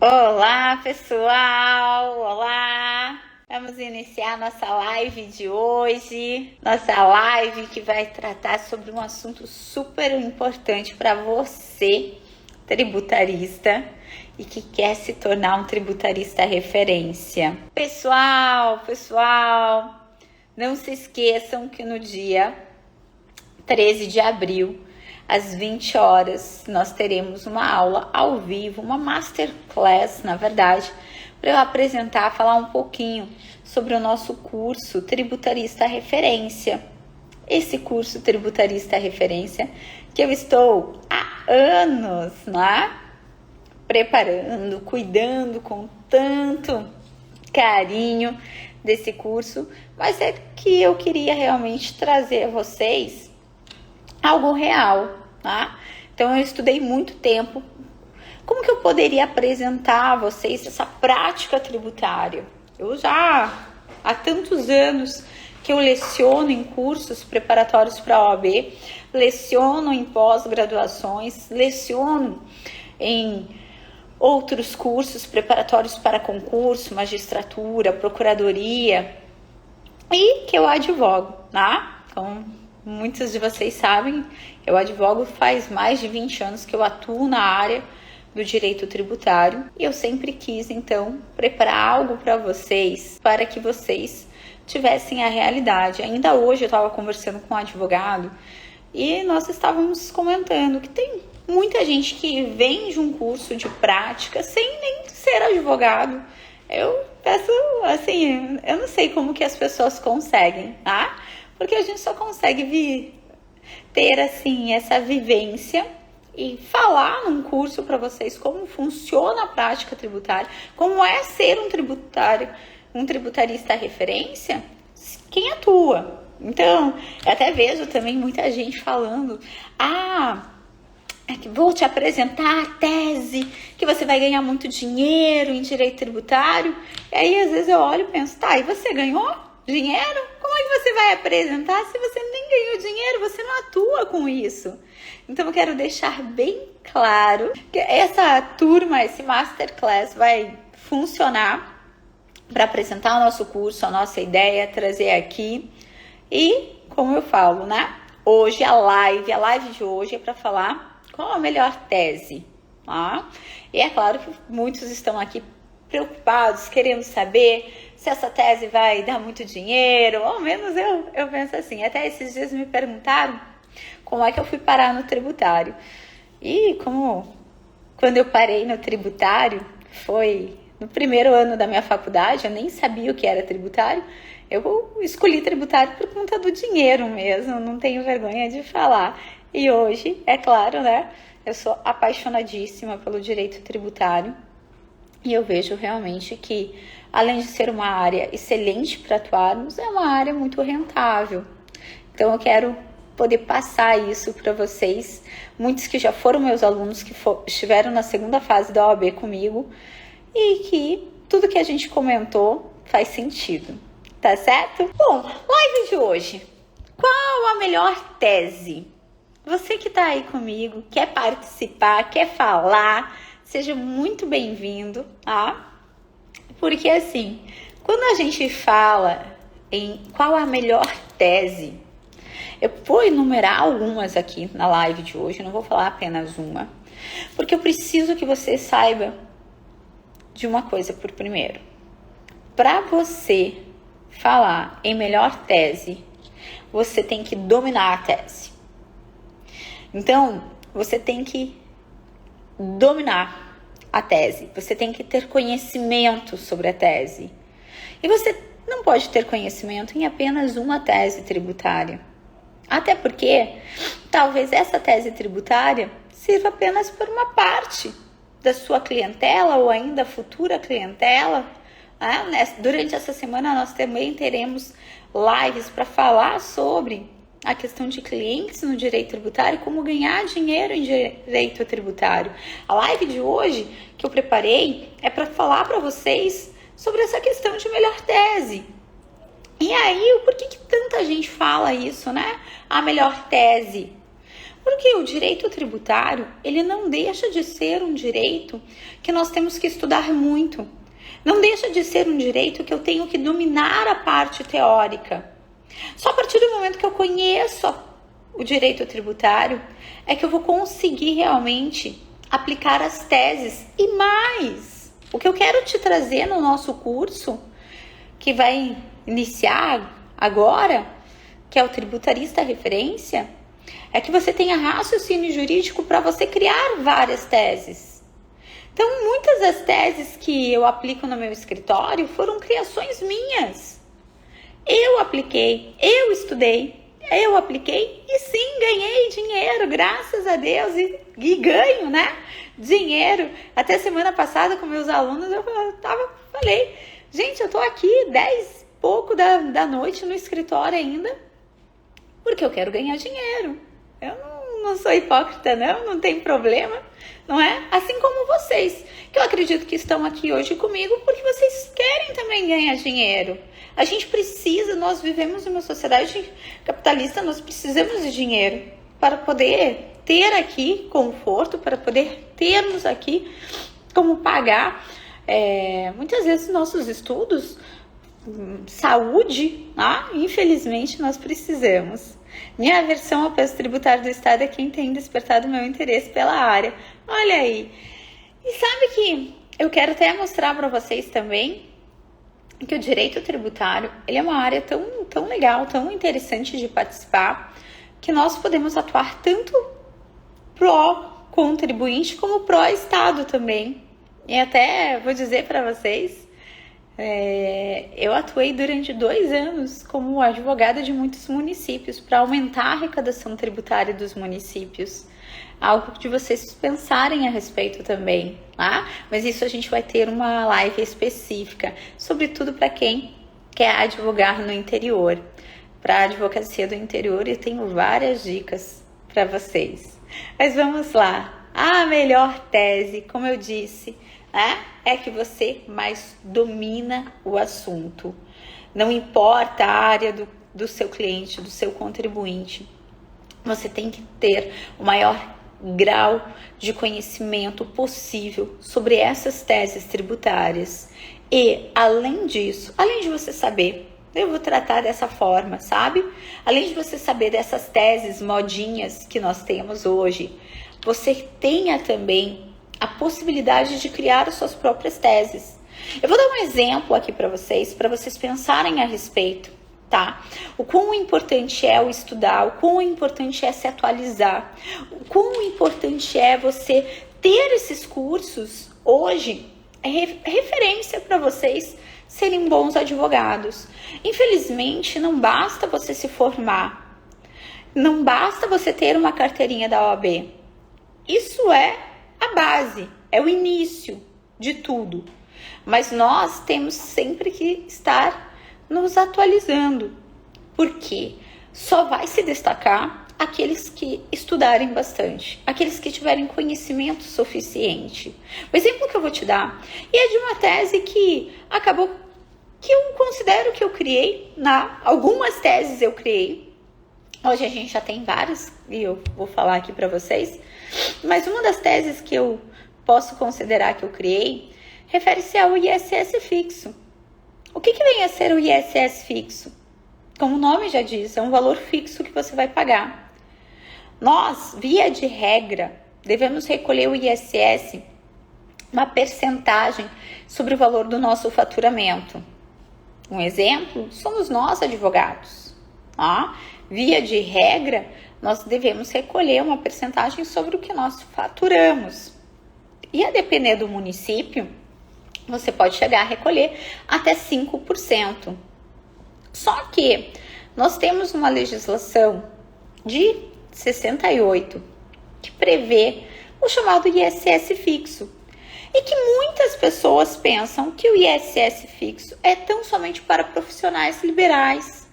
Olá, pessoal! Olá! Vamos iniciar nossa live de hoje. Nossa live que vai tratar sobre um assunto super importante para você, tributarista, e que quer se tornar um tributarista referência. Pessoal, não se esqueçam que no dia 13 de abril, às 20 horas, nós teremos uma aula ao vivo, uma masterclass, na verdade, para eu apresentar, falar um pouquinho sobre o nosso curso Tributarista Referência. Esse curso Tributarista Referência que eu estou há anos, preparando, cuidando com tanto carinho desse curso, mas é que eu queria realmente trazer a vocês algo real, Então eu estudei muito tempo como que eu poderia apresentar a vocês essa prática tributária. Eu já há tantos anos que eu leciono em cursos preparatórios para a OAB, leciono em pós-graduações, leciono em outros cursos preparatórios para concurso, magistratura, procuradoria, e que eu advogo, Então, muitos de vocês sabem, eu advogo faz mais de 20 anos que eu atuo na área do direito tributário e eu sempre quis, então, preparar algo para vocês, para que vocês tivessem a realidade. Ainda hoje eu estava conversando com um advogado e nós estávamos comentando que tem muita gente que vem de um curso de prática sem nem ser advogado. Eu peço, assim, eu não sei como que as pessoas conseguem, Porque a gente só consegue ter, assim, essa vivência e falar num curso para vocês como funciona a prática tributária, como é ser um tributarista referência, quem atua. Então, eu até vejo também muita gente falando, vou te apresentar a tese, que você vai ganhar muito dinheiro em direito tributário. E aí, às vezes eu olho e penso, e você ganhou dinheiro? Como é que você vai apresentar se você nem ganhou dinheiro? Você não atua com isso. Então eu quero deixar bem claro que essa turma, esse masterclass vai funcionar para apresentar o nosso curso, a nossa ideia, trazer aqui. E, como eu falo, Hoje a live de hoje é para falar qual a melhor tese, E é claro que muitos estão aqui preocupados, querendo saber se essa tese vai dar muito dinheiro, ou ao menos eu penso assim. Até esses dias me perguntaram como é que eu fui parar no tributário. E quando eu parei no tributário, foi no primeiro ano da minha faculdade, eu nem sabia o que era tributário. Eu escolhi tributário por conta do dinheiro mesmo, não tenho vergonha de falar. E hoje, é claro, eu sou apaixonadíssima pelo direito tributário. E eu vejo realmente que, além de ser uma área excelente para atuarmos, é uma área muito rentável. Então eu quero poder passar isso para vocês, muitos que já foram meus alunos, que estiveram na segunda fase da OAB comigo, e que tudo que a gente comentou faz sentido, tá certo? Bom, live de hoje. Qual a melhor tese? Você que está aí comigo, quer participar, quer falar, seja muito bem-vindo, Porque assim, quando a gente fala em qual a melhor tese, eu vou enumerar algumas aqui na live de hoje, não vou falar apenas uma, porque eu preciso que você saiba de uma coisa por primeiro. Para você falar em melhor tese, você tem que dominar a tese. Então, você tem que dominar a tese, você tem que ter conhecimento sobre a tese. E você não pode ter conhecimento em apenas uma tese tributária. Até porque talvez essa tese tributária sirva apenas para uma parte da sua clientela ou ainda futura clientela. Durante essa semana nós também teremos lives para falar sobre a questão de clientes no direito tributário, como ganhar dinheiro em direito tributário. A live de hoje que eu preparei é para falar para vocês sobre essa questão de melhor tese. E aí, por que tanta gente fala isso, A melhor tese? Porque o direito tributário, ele não deixa de ser um direito que nós temos que estudar muito. Não deixa de ser um direito que eu tenho que dominar a parte teórica. Só a partir do momento que eu conheço o direito tributário, é que eu vou conseguir realmente aplicar as teses. E mais, o que eu quero te trazer no nosso curso, que vai iniciar agora, que é o Tributarista Referência, é que você tenha raciocínio jurídico para você criar várias teses. Então, muitas das teses que eu aplico no meu escritório foram criações minhas. Eu apliquei, eu estudei, eu apliquei e sim, ganhei dinheiro, graças a Deus, e ganho, né? Dinheiro. Até semana passada com meus alunos eu falei, gente, eu tô aqui 10 e pouco da noite no escritório ainda, porque eu quero ganhar dinheiro. Eu não sou hipócrita, não tem problema, não é? Assim como vocês, que eu acredito que estão aqui hoje comigo porque vocês querem também ganhar dinheiro. A gente precisa, nós vivemos em uma sociedade capitalista, nós precisamos de dinheiro para poder ter aqui conforto, para poder termos aqui como pagar muitas vezes nossos estudos, saúde, infelizmente nós precisamos. Minha aversão ao peso tributário do Estado é quem tem despertado meu interesse pela área. Olha aí. E sabe que eu quero até mostrar para vocês também que o direito tributário, ele é uma área tão legal, tão interessante de participar, que nós podemos atuar tanto pró-contribuinte como pró-Estado também. E até vou dizer para vocês, eu atuei durante 2 anos como advogada de muitos municípios para aumentar a arrecadação tributária dos municípios. Algo de vocês pensarem a respeito também, tá? Mas isso a gente vai ter uma live específica, sobretudo para quem quer advogar no interior. Para a advocacia do interior eu tenho várias dicas para vocês. Mas vamos lá. A melhor tese, como eu disse, é que você mais domina o assunto. Não importa a área do seu cliente, do seu contribuinte, você tem que ter o maior grau de conhecimento possível sobre essas teses tributárias. E, além disso, além de você saber, eu vou tratar dessa forma, sabe? Além de você saber dessas teses modinhas que nós temos hoje, você tenha também a possibilidade de criar as suas próprias teses. Eu vou dar um exemplo aqui para vocês pensarem a respeito, tá? O quão importante é o estudar, o quão importante é se atualizar, o quão importante é você ter esses cursos hoje, é referência para vocês serem bons advogados. Infelizmente, não basta você se formar, não basta você ter uma carteirinha da OAB. Isso é a base, é o início de tudo. Mas nós temos sempre que estar nos atualizando, porque só vai se destacar aqueles que estudarem bastante, aqueles que tiverem conhecimento suficiente. O exemplo que eu vou te dar é de uma tese que acabou, que eu considero que eu criei, algumas teses eu criei. Hoje a gente já tem várias e eu vou falar aqui para vocês, mas uma das teses que eu posso considerar que eu criei refere-se ao ISS fixo. O que vem a ser o ISS fixo? Como o nome já diz, é um valor fixo que você vai pagar. Nós, via de regra, devemos recolher o ISS, uma percentagem sobre o valor do nosso faturamento. Um exemplo, somos nós advogados. Via de regra, nós devemos recolher uma percentagem sobre o que nós faturamos. E a depender do município, você pode chegar a recolher até 5%. Só que nós temos uma legislação de 68 que prevê o chamado ISS fixo. E que muitas pessoas pensam que o ISS fixo é tão somente para profissionais liberais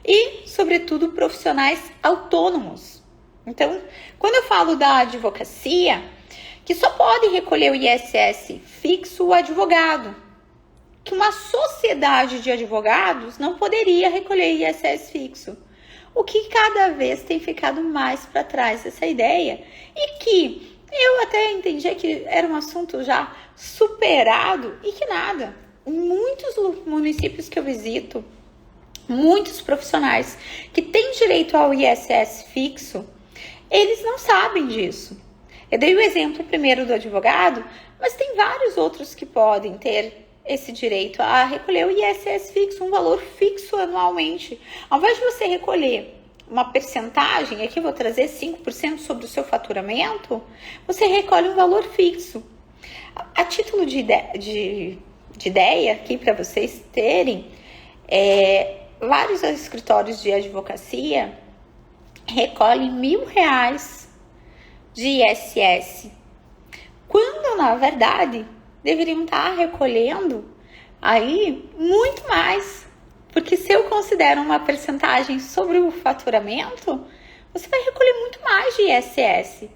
e, sobretudo, profissionais autônomos. Então, quando eu falo da advocacia, que só pode recolher o ISS fixo o advogado, que uma sociedade de advogados não poderia recolher ISS fixo. o que cada vez tem ficado mais para trás dessa ideia e que eu até entendia que era um assunto já superado e que nada. Muitos municípios que eu visito, muitos profissionais que têm direito ao ISS fixo, eles não sabem disso. Eu dei o exemplo primeiro do advogado, mas tem vários outros que podem ter esse direito a recolher o ISS fixo, um valor fixo anualmente. Ao invés de você recolher uma percentagem, aqui eu vou trazer 5% sobre o seu faturamento, você recolhe um valor fixo. A título de ideia aqui para vocês terem, vários escritórios de advocacia recolhem R$1.000 de ISS, quando na verdade deveriam estar recolhendo aí muito mais, porque se eu considero uma percentagem sobre o faturamento, você vai recolher muito mais de ISS.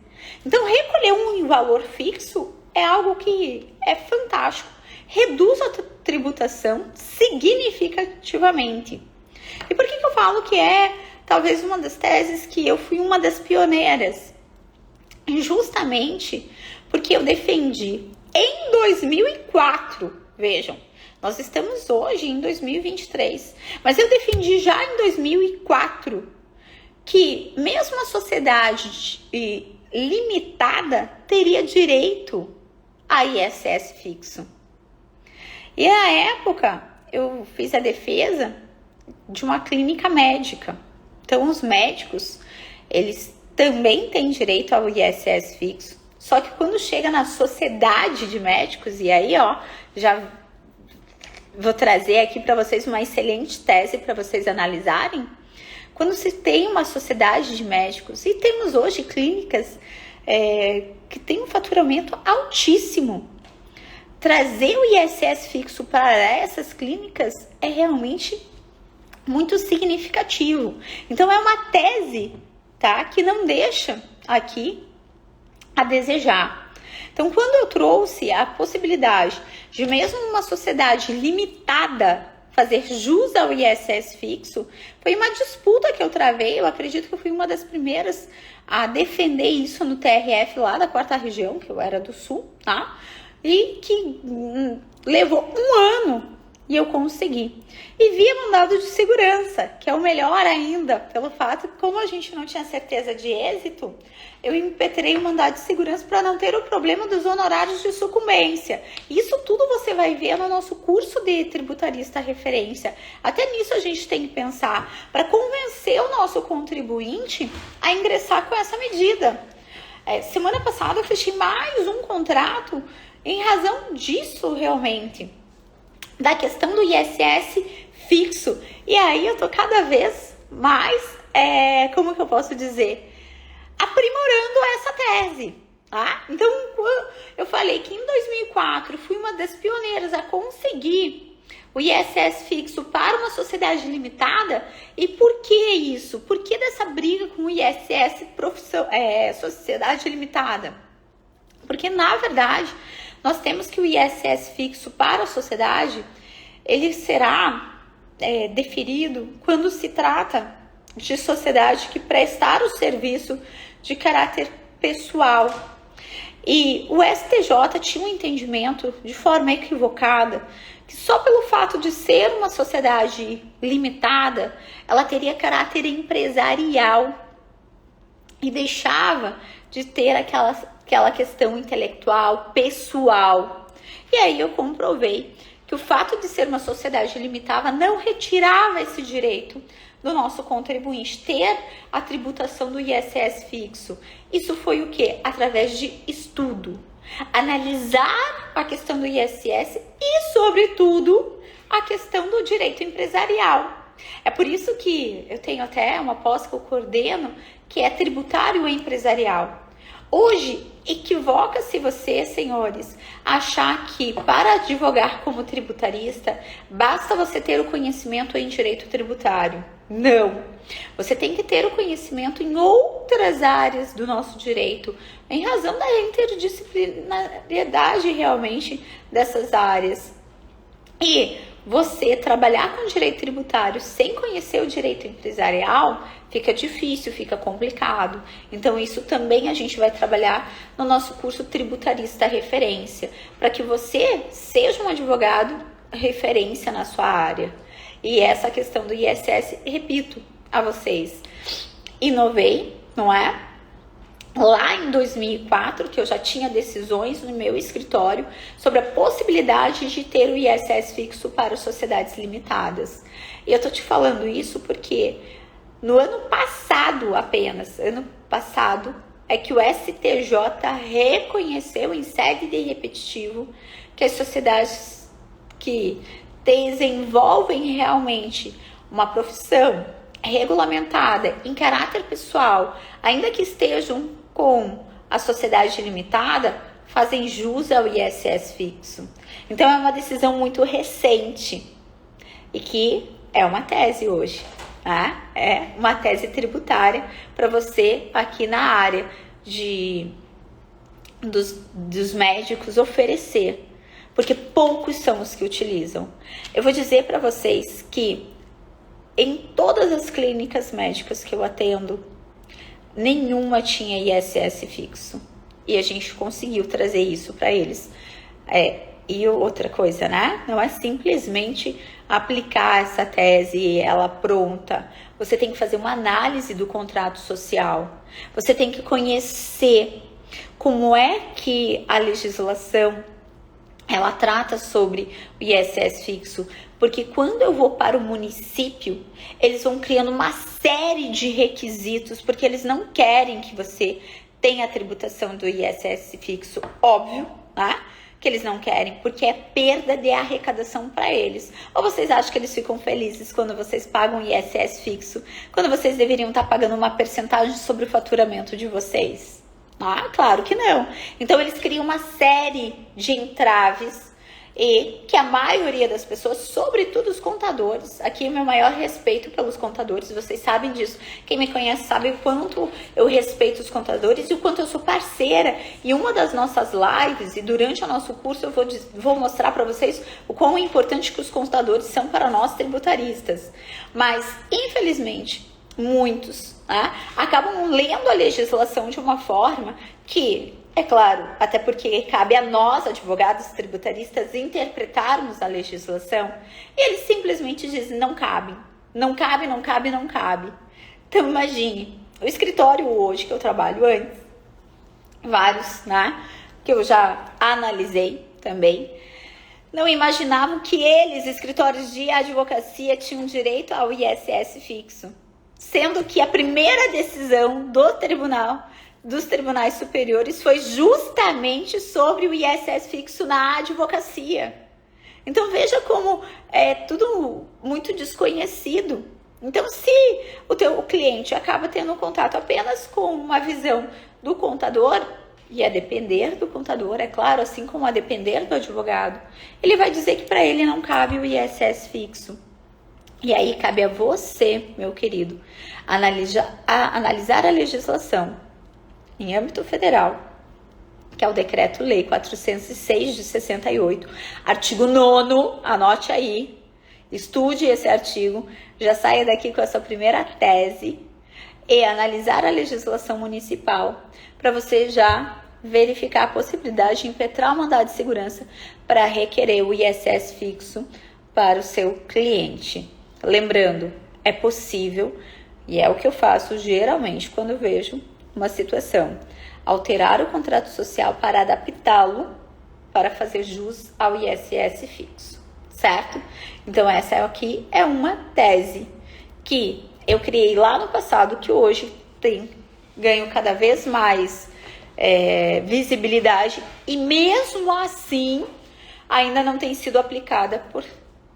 Então recolher um valor fixo é algo que é fantástico, reduz a tributação significativamente. E por que eu falo que é talvez uma das teses que eu fui uma das pioneiras? Justamente porque eu defendi em 2004, vejam, nós estamos hoje em 2023, mas eu defendi já em 2004 que mesmo a sociedade limitada teria direito a ISS fixo. E na época eu fiz a defesa de uma clínica médica. Então os médicos, eles também têm direito ao ISS fixo. Só que quando chega na sociedade de médicos, e aí já vou trazer aqui para vocês uma excelente tese para vocês analisarem. Quando se tem uma sociedade de médicos, e temos hoje clínicas que têm um faturamento altíssimo, trazer o ISS fixo para essas clínicas é realmente muito significativo. Então é uma tese, tá, que não deixa aqui a desejar. Então, quando eu trouxe a possibilidade de mesmo uma sociedade limitada fazer jus ao ISS fixo, foi uma disputa que eu travei. Eu acredito que eu fui uma das primeiras a defender isso no TRF lá da 4ª região, que eu era do Sul, tá? E que levou um ano e eu consegui. E via mandado de segurança, que é o melhor ainda, pelo fato que, como a gente não tinha certeza de êxito, eu impetrei o mandado de segurança para não ter o problema dos honorários de sucumbência. Isso tudo você vai ver no nosso curso de tributarista referência. Até nisso a gente tem que pensar para convencer o nosso contribuinte a ingressar com essa medida. Semana passada eu fechei mais um contrato em razão disso realmente, da questão do ISS fixo. E aí eu tô cada vez mais, como que eu posso dizer, aprimorando essa tese, tá? Então, eu falei que em 2004 fui uma das pioneiras a conseguir o ISS fixo para uma sociedade limitada. E por que isso? Por que dessa briga com o ISS sociedade limitada? Porque, na verdade, nós temos que o ISS fixo para a sociedade, ele será deferido quando se trata de sociedade que prestar o serviço de caráter pessoal. E o STJ tinha um entendimento de forma equivocada que só pelo fato de ser uma sociedade limitada, ela teria caráter empresarial e deixava de ter aquela questão intelectual, pessoal. E aí eu comprovei que o fato de ser uma sociedade limitada não retirava esse direito do nosso contribuinte ter a tributação do ISS fixo. Isso foi o quê? Através de estudo. Analisar a questão do ISS e, sobretudo, a questão do direito empresarial. É por isso que eu tenho até uma pós que eu coordeno, que é tributário empresarial. Hoje, equivoca-se você, senhores, achar que para advogar como tributarista, basta você ter o conhecimento em direito tributário. Não. Você tem que ter o conhecimento em outras áreas do nosso direito, em razão da interdisciplinariedade realmente dessas áreas. E você trabalhar com direito tributário sem conhecer o direito empresarial fica difícil, fica complicado. Então isso também a gente vai trabalhar no nosso curso Tributarista Referência, para que você seja um advogado referência na sua área. E essa questão do ISS, repito a vocês, inovei, não é? Lá em 2004, que eu já tinha decisões no meu escritório sobre a possibilidade de ter o ISS fixo para sociedades limitadas. E eu tô te falando isso porque no ano passado apenas, ano passado, é que o STJ reconheceu em sede de repetitivo que as sociedades que desenvolvem realmente uma profissão regulamentada em caráter pessoal, ainda que estejam com a sociedade limitada, fazem jus ao ISS fixo. Então é uma decisão muito recente e que é uma tese hoje, tá? É uma tese tributária para você aqui na área dos médicos oferecer, porque poucos são os que utilizam. Eu vou dizer para vocês que em todas as clínicas médicas que eu atendo, nenhuma tinha ISS fixo. E a gente conseguiu trazer isso para eles. E outra coisa, né? Não é simplesmente aplicar essa tese, ela pronta. Você tem que fazer uma análise do contrato social. Você tem que conhecer como é que a legislação ela trata sobre o ISS fixo, porque quando eu vou para o município, eles vão criando uma série de requisitos, porque eles não querem que você tenha a tributação do ISS fixo, óbvio, tá? Que eles não querem, porque é perda de arrecadação para eles. Ou vocês acham que eles ficam felizes quando vocês pagam ISS fixo, quando vocês deveriam estar pagando uma percentagem sobre o faturamento de vocês? Ah, claro que não. Então eles criam uma série de entraves e que a maioria das pessoas, sobretudo os contadores, aqui o meu maior respeito pelos contadores, vocês sabem disso. Quem me conhece sabe o quanto eu respeito os contadores e o quanto eu sou parceira. E uma das nossas lives e durante o nosso curso eu vou mostrar para vocês o quão importante que os contadores são para nós tributaristas. Mas, infelizmente, muitos acabam lendo a legislação de uma forma que, é claro, até porque cabe a nós, advogados tributaristas, interpretarmos a legislação, e eles simplesmente dizem, não cabe, não cabe, não cabe, não cabe. Então imagine, o escritório hoje que eu trabalho antes, vários, que eu já analisei também, não imaginavam que eles, escritórios de advocacia, tinham direito ao ISS fixo. Sendo que a primeira decisão dos tribunais superiores foi justamente sobre o ISS fixo na advocacia. Então veja como é tudo muito desconhecido. Então se o teu cliente acaba tendo um contato apenas com uma visão do contador, e a depender do contador, é claro, assim como a depender do advogado, ele vai dizer que para ele não cabe o ISS fixo. E aí cabe a você, meu querido, analisar a legislação em âmbito federal, que é o Decreto-Lei 406 de 68, artigo 9º, anote aí, estude esse artigo, já saia daqui com a sua primeira tese, e analisar a legislação municipal, para você já verificar a possibilidade de impetrar o mandado de segurança para requerer o ISS fixo para o seu cliente. Lembrando, é possível, e é o que eu faço geralmente quando eu vejo uma situação, alterar o contrato social para adaptá-lo para fazer jus ao ISS fixo, certo? Então essa aqui é uma tese que eu criei lá no passado, que hoje tem ganho cada vez mais visibilidade e mesmo assim ainda não tem sido aplicada por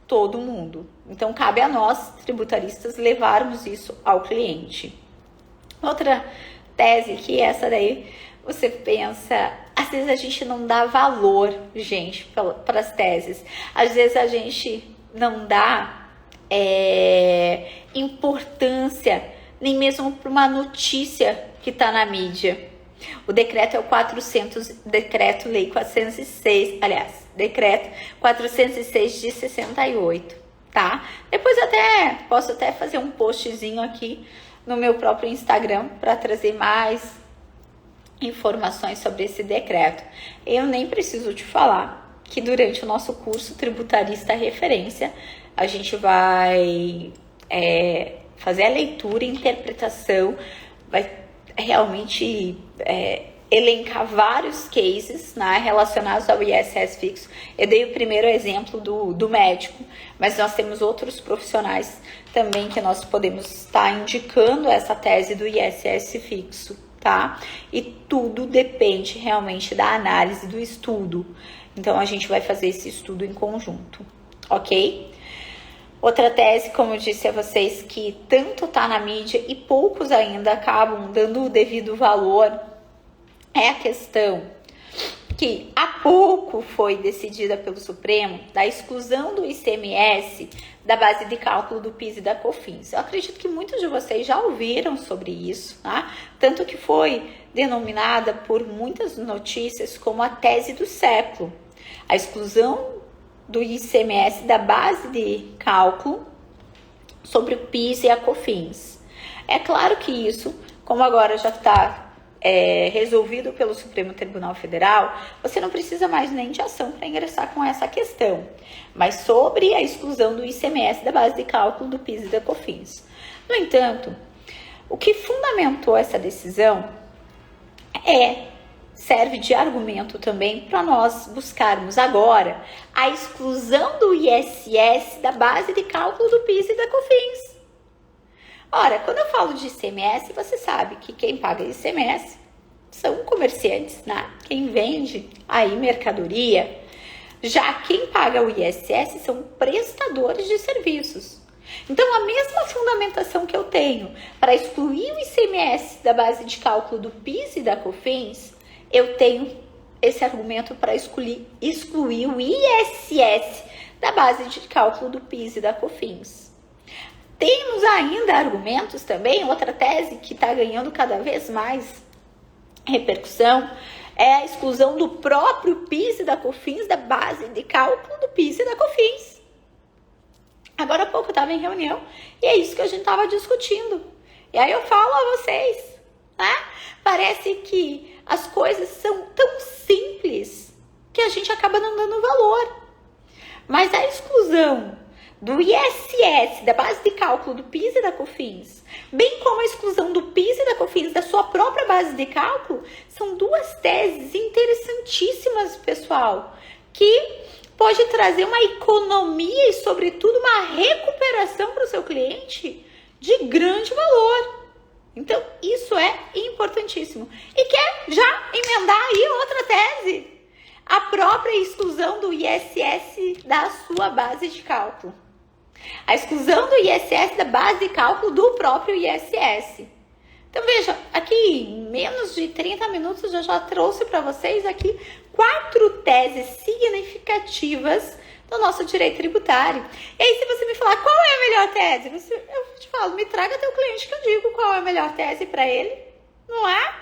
todo mundo. Então, cabe a nós, tributaristas, levarmos isso ao cliente. Outra tese que essa daí, você pensa, às vezes a gente não dá valor, gente, para as teses. Às vezes a gente não dá importância, nem mesmo para uma notícia que está na mídia. O decreto é o Decreto-Lei 406, aliás, decreto 406 de 68, tá? Depois posso até fazer um postzinho aqui no meu próprio Instagram para trazer mais informações sobre esse decreto. Eu nem preciso te falar que durante o nosso curso Tributarista Referência, a gente vai fazer a leitura e interpretação, vai realmente elencar vários cases, né, relacionados ao ISS fixo. Eu dei o primeiro exemplo do médico, mas nós temos outros profissionais também que nós podemos estar indicando essa tese do ISS fixo, tá? E tudo depende realmente da análise do estudo. Então, a gente vai fazer esse estudo em conjunto, ok? Outra tese, como eu disse a vocês, que tanto tá na mídia e poucos ainda acabam dando o devido valor, é a questão que há pouco foi decidida pelo Supremo da exclusão do ICMS da base de cálculo do PIS e da COFINS. Eu acredito que muitos de vocês já ouviram sobre isso, tá? Tanto que foi denominada por muitas notícias como a tese do século. A exclusão do ICMS da base de cálculo sobre o PIS e a COFINS. É claro que isso, como agora já está resolvido pelo Supremo Tribunal Federal, você não precisa mais nem de ação para ingressar com essa questão, mas sobre a exclusão do ICMS da base de cálculo do PIS e da COFINS. No entanto, o que fundamentou essa decisão serve de argumento também para nós buscarmos agora a exclusão do ISS da base de cálculo do PIS e da COFINS. Ora, quando eu falo de ICMS, você sabe que quem paga ICMS são comerciantes, né? Quem vende aí mercadoria. Já quem paga o ISS são prestadores de serviços. Então, a mesma fundamentação que eu tenho para excluir o ICMS da base de cálculo do PIS e da COFINS, eu tenho esse argumento para excluir o ISS da base de cálculo do PIS e da COFINS. Temos ainda argumentos também, outra tese que está ganhando cada vez mais repercussão, é a exclusão do próprio PIS e da COFINS da base de cálculo do PIS e da COFINS. Agora há pouco eu estava em reunião e é isso que a gente estava discutindo. E aí eu falo a vocês, né? Parece que as coisas são tão simples que a gente acaba não dando valor. Mas a exclusão do ISS, da base de cálculo do PIS e da COFINS, bem como a exclusão do PIS e da COFINS da sua própria base de cálculo, são duas teses interessantíssimas, pessoal, que pode trazer uma economia e, sobretudo, uma recuperação para o seu cliente de grande valor. Então, isso é importantíssimo. E quer já emendar aí outra tese? A própria exclusão do ISS da sua base de cálculo. A exclusão do ISS da base de cálculo do próprio ISS. Então, veja, aqui em menos de 30 minutos eu já trouxe para vocês aqui 4 teses significativas do nosso direito tributário. E aí, se você me falar qual é a melhor tese, eu te falo, me traga teu cliente que eu digo qual é a melhor tese para ele, não é?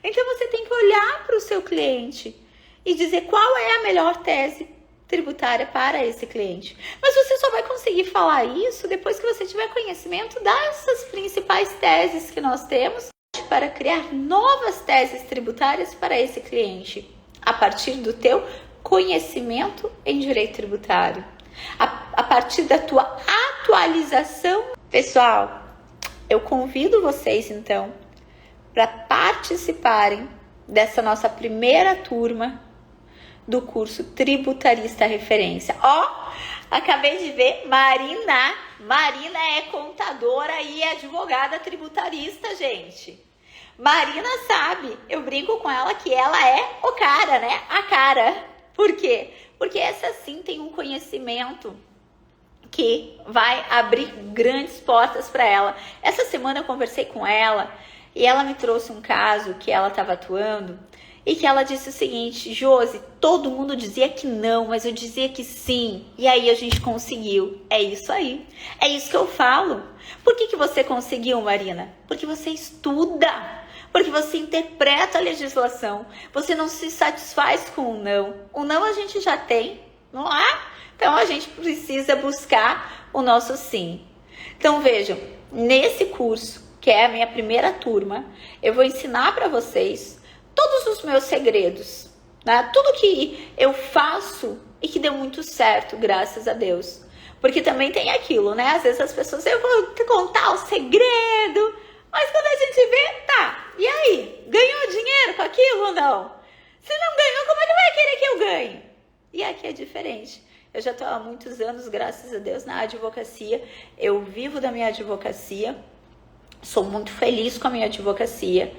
Então, você tem que olhar para o seu cliente e dizer qual é a melhor tese tributária para esse cliente. Mas você só vai conseguir falar isso depois que você tiver conhecimento dessas principais teses que nós temos para criar novas teses tributárias para esse cliente, a partir do teu conhecimento em direito tributário, a partir da tua atualização. Pessoal, eu convido vocês então para participarem dessa nossa primeira turma do curso Tributarista Referência. Acabei de ver Marina. Marina é contadora e advogada tributarista, gente. Marina sabe, eu brinco com ela que ela é o cara, né? A cara. Por quê? Porque essa sim tem um conhecimento que vai abrir grandes portas para ela. Essa semana eu conversei com ela e ela me trouxe um caso que ela estava atuando e que ela disse o seguinte: Josi, todo mundo dizia que não, mas eu dizia que sim. E aí a gente conseguiu. É isso aí. É isso que eu falo. Por que você conseguiu, Marina? Porque você estuda. porque você interpreta a legislação, você não se satisfaz com o não. O não a gente já tem, não é? Então a gente precisa buscar o nosso sim. Então vejam, nesse curso, que é a minha primeira turma, eu vou ensinar para vocês todos os meus segredos, né? Tudo que eu faço e que deu muito certo, graças a Deus. Porque também tem aquilo, né? Às vezes as pessoas, eu vou te contar o segredo, mas quando a gente vê, tá, e aí? Ganhou dinheiro com aquilo ou não? Se não ganhou, como é que vai querer que eu ganhe? E aqui é diferente. Eu já estou há muitos anos, graças a Deus, na advocacia. Eu vivo da minha advocacia, sou muito feliz com a minha advocacia.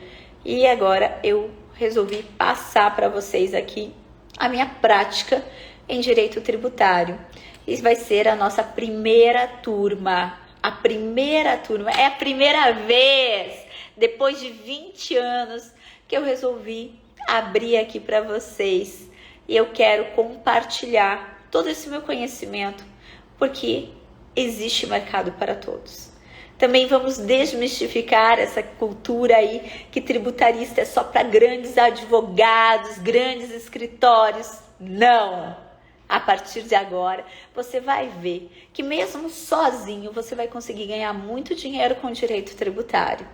E agora eu resolvi passar para vocês aqui a minha prática em direito tributário. Isso vai ser a nossa primeira turma. A primeira turma. É a primeira vez, depois de 20 anos, que eu resolvi abrir aqui para vocês. E eu quero compartilhar todo esse meu conhecimento, porque existe mercado para todos. Também vamos desmistificar essa cultura aí que tributarista é só para grandes advogados, grandes escritórios. Não! A partir de agora, você vai ver que mesmo sozinho você vai conseguir ganhar muito dinheiro com direito tributário.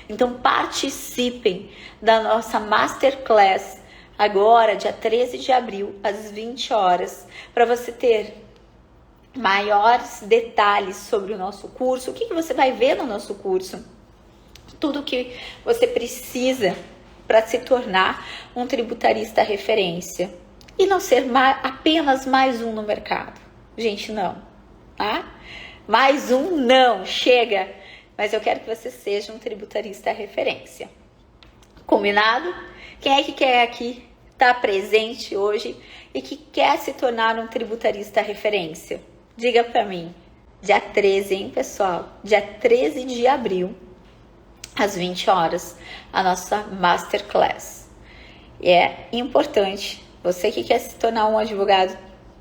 Então participem da nossa Masterclass agora, dia 13 de abril, às 20 horas, para você ter maiores detalhes sobre o nosso curso. O que você vai ver no nosso curso? Tudo que você precisa para se tornar um tributarista referência. E não ser apenas mais um no mercado. Gente, não. Tá? Mais um não, chega. Mas eu quero que você seja um tributarista referência. Combinado? Quem é que quer aqui estar presente hoje e que quer se tornar um tributarista referência? Diga para mim. Dia 13, hein, pessoal? Dia 13 de abril, às 20 horas, a nossa Masterclass. E é importante, você que quer se tornar um advogado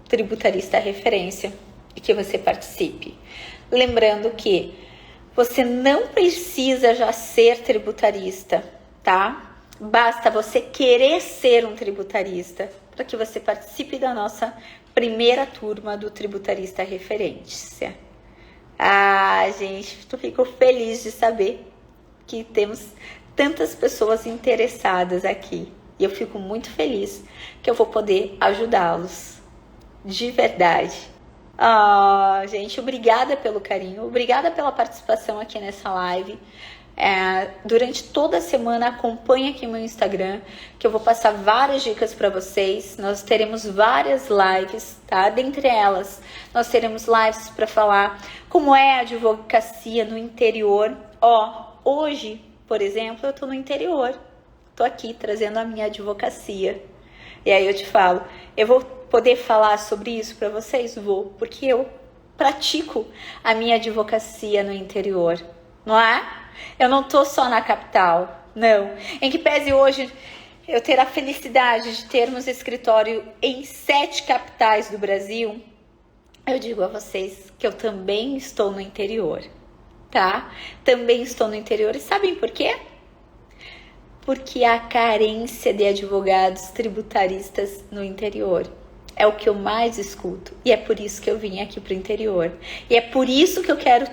tributarista referência, e que você participe. Lembrando que você não precisa já ser tributarista, tá? Basta você querer ser um tributarista para que você participe da nossa primeira turma do Tributarista Referência. Ah, gente, eu fico feliz de saber que temos tantas pessoas interessadas aqui. E eu fico muito feliz que eu vou poder ajudá-los. De verdade. Ah, gente, obrigada pelo carinho, obrigada pela participação aqui nessa live. Durante toda a semana acompanhe aqui meu Instagram, que eu vou passar várias dicas para vocês. Nós teremos várias lives, tá? Dentre elas, nós teremos lives para falar como é a advocacia no interior. Hoje, por exemplo, eu tô no interior, tô aqui trazendo a minha advocacia. E aí eu te falo, eu vou poder falar sobre isso para vocês? Vou, porque eu pratico a minha advocacia no interior, não é? Eu não tô só na capital, não. Em que pese hoje eu ter a felicidade de termos escritório em 7 capitais do Brasil, eu digo a vocês que eu também estou no interior, tá? Também estou no interior. E sabem por quê? Porque há carência de advogados tributaristas no interior. É o que eu mais escuto. E é por isso que eu vim aqui para o interior. E é por isso que eu quero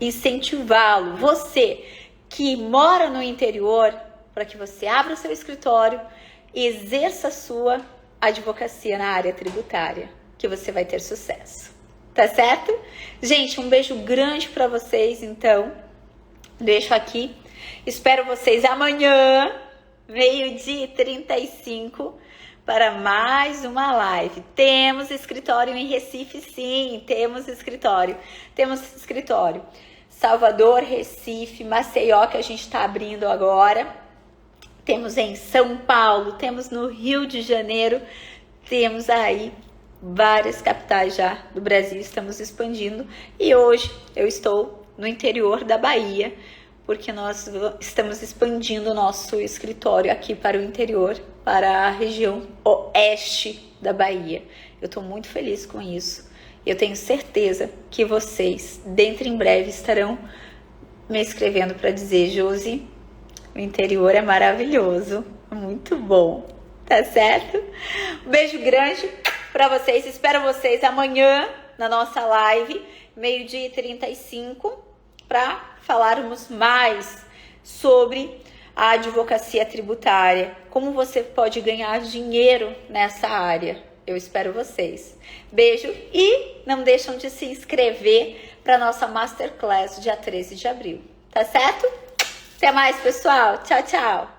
incentivá-lo, você que mora no interior, para que você abra seu escritório e exerça a sua advocacia na área tributária, que você vai ter sucesso. Tá certo? Gente, um beijo grande para vocês, então. Deixo aqui. Espero vocês amanhã, 12h35, para mais uma live. Temos escritório em Recife, sim, temos escritório. Temos escritório Salvador, Recife, Maceió, que a gente está abrindo agora. Temos em São Paulo, temos no Rio de Janeiro, temos aí várias capitais já do Brasil, estamos expandindo. E hoje eu estou no interior da Bahia, porque nós estamos expandindo o nosso escritório aqui para o interior, para a região oeste da Bahia. Eu estou muito feliz com isso. Eu tenho certeza que vocês, dentro em breve, estarão me escrevendo para dizer: Josi, O interior é maravilhoso, muito bom, tá certo? Um beijo grande pra vocês, espero vocês amanhã na nossa live, 12h35, pra falarmos mais sobre a advocacia tributária, como você pode ganhar dinheiro nessa área. Eu espero vocês. Beijo e não deixam de se inscrever para nossa Masterclass dia 13 de abril. Tá certo? Até mais, pessoal. Tchau, tchau.